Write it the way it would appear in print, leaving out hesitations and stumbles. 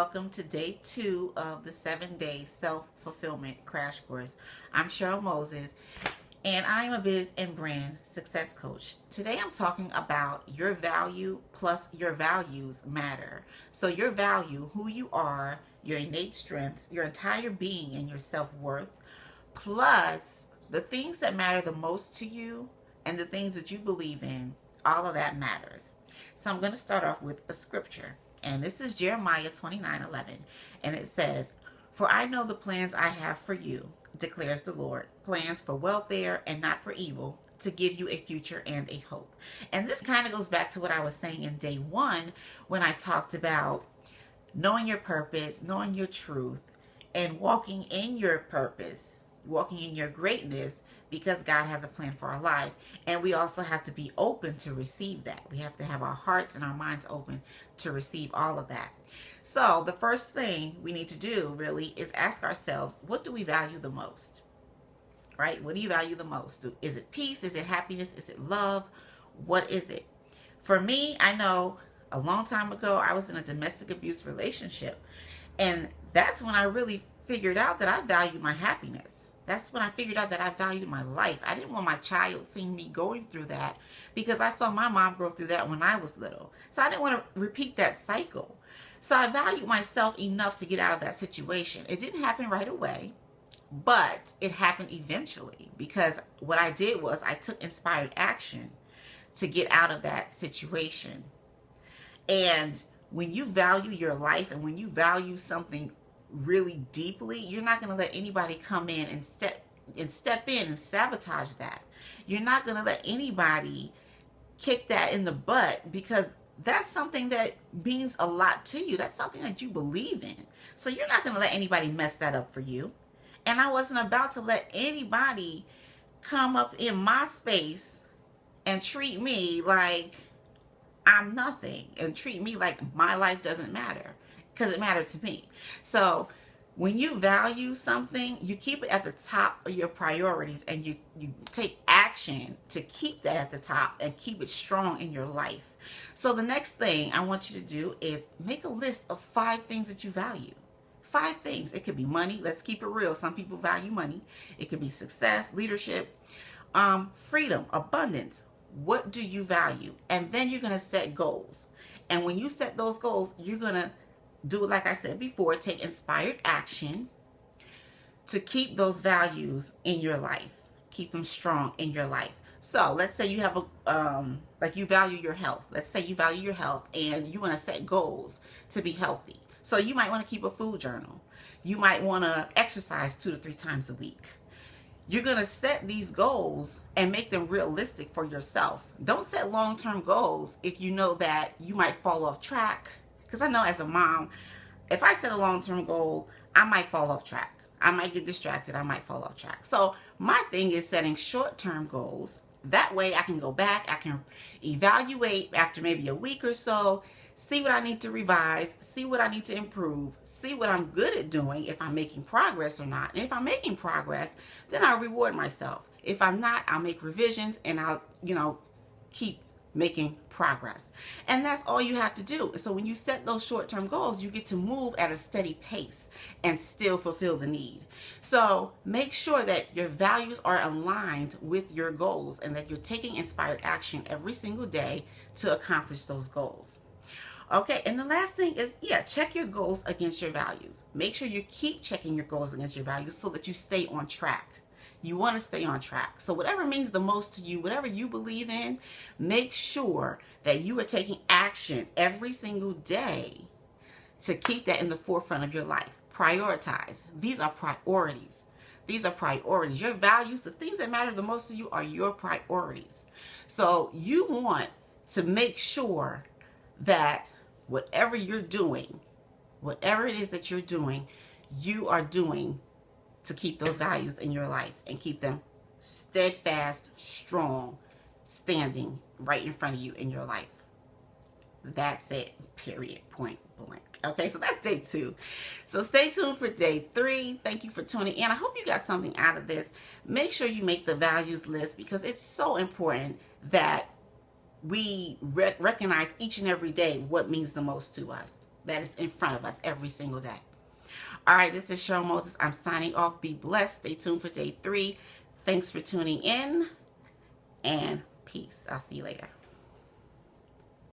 welcome to day 2 of the 7-day self-fulfillment crash course. I'm Cheryl Moses, and I'm a biz and brand success coach. Today I'm talking about your value plus your values matter. So your value, who you are, your innate strengths, your entire being and your self-worth, plus the things that matter the most to you and the things that you believe in, all of that matters. So I'm going to start off with a scripture. And this is Jeremiah 29:11. And it says, "For I know the plans I have for you, declares the Lord, plans for welfare and not for evil, to give you a future and a hope." And this kind of goes back to what I was saying in day 1 when I talked about knowing your purpose, knowing your truth, and walking in your purpose, walking in your greatness, because God has a plan for our life. And we also have to be open to receive that. We have to have our hearts and our minds open to receive all of that. So the first thing we need to do really is ask ourselves, what do we value the most? Right? What do you value the most? Is it peace? Is it happiness? Is it love? What is it? For me, I know a long time ago, I was in a domestic abuse relationship. And that's when I really figured out that I value my happiness. That's when I figured out that I valued my life. I didn't want my child seeing me going through that because I saw my mom go through that when I was little. So I didn't want to repeat that cycle. So I valued myself enough to get out of that situation. It didn't happen right away, but it happened eventually because what I did was I took inspired action to get out of that situation. And when you value your life and when you value something really deeply, you're not going to let anybody come in and step in and sabotage that. You're not going to let anybody kick that in the butt because that's something that means a lot to you. That's something that you believe in. So you're not going to let anybody mess that up for you. And I wasn't about to let anybody come up in my space and treat me like I'm nothing and treat me like my life doesn't matter, because it mattered to me. So when you value something, you keep it at the top of your priorities and you take action to keep that at the top and keep it strong in your life. So the next thing I want you to do is make a list of 5 things that you value. 5 things. It could be money. Let's keep it real. Some people value money. It could be success, leadership, freedom, abundance. What do you value? And then you're going to set goals. And when you set those goals, you're going to do it like I said before, take inspired action to keep those values in your life. Keep them strong in your life. So let's say you have like you value your health. Let's say you value your health and you want to set goals to be healthy. So you might want to keep a food journal. You might want to exercise 2 to 3 times a week. You're going to set these goals and make them realistic for yourself. Don't set long-term goals if you know that you might fall off track. Because I know as a mom, if I set a long-term goal, I might fall off track. I might get distracted. I might fall off track. So my thing is setting short-term goals. That way I can go back. I can evaluate after maybe a week or so, see what I need to revise, see what I need to improve, see what I'm good at doing, if I'm making progress or not. And if I'm making progress, then I'll reward myself. If I'm not, I'll make revisions and I'll, keep making progress. And that's all you have to do. So when you set those short-term goals, you get to move at a steady pace and still fulfill the need. So make sure that your values are aligned with your goals and that you're taking inspired action every single day to accomplish those goals. Okay, and the last thing is, check your goals against your values. Make sure you keep checking your goals against your values so that you stay on track. You want to stay on track. So whatever means the most to you, whatever you believe in, make sure that you are taking action every single day to keep that in the forefront of your life. Prioritize. These are priorities. These are priorities. Your values, the things that matter the most to you are your priorities. So you want to make sure that whatever you're doing, whatever it is that you're doing, you are doing to keep those values in your life and keep them steadfast, strong, standing right in front of you in your life. That's it, period, point blank. Okay, so that's day 2. So stay tuned for day 3. Thank you for tuning in. I hope you got something out of this. Make sure you make the values list because it's so important that we recognize each and every day what means the most to us. that is in front of us every single day. All right, this is Cheryl Moses. I'm signing off. Be blessed. Stay tuned for day 3. Thanks for tuning in, and peace. I'll see you later.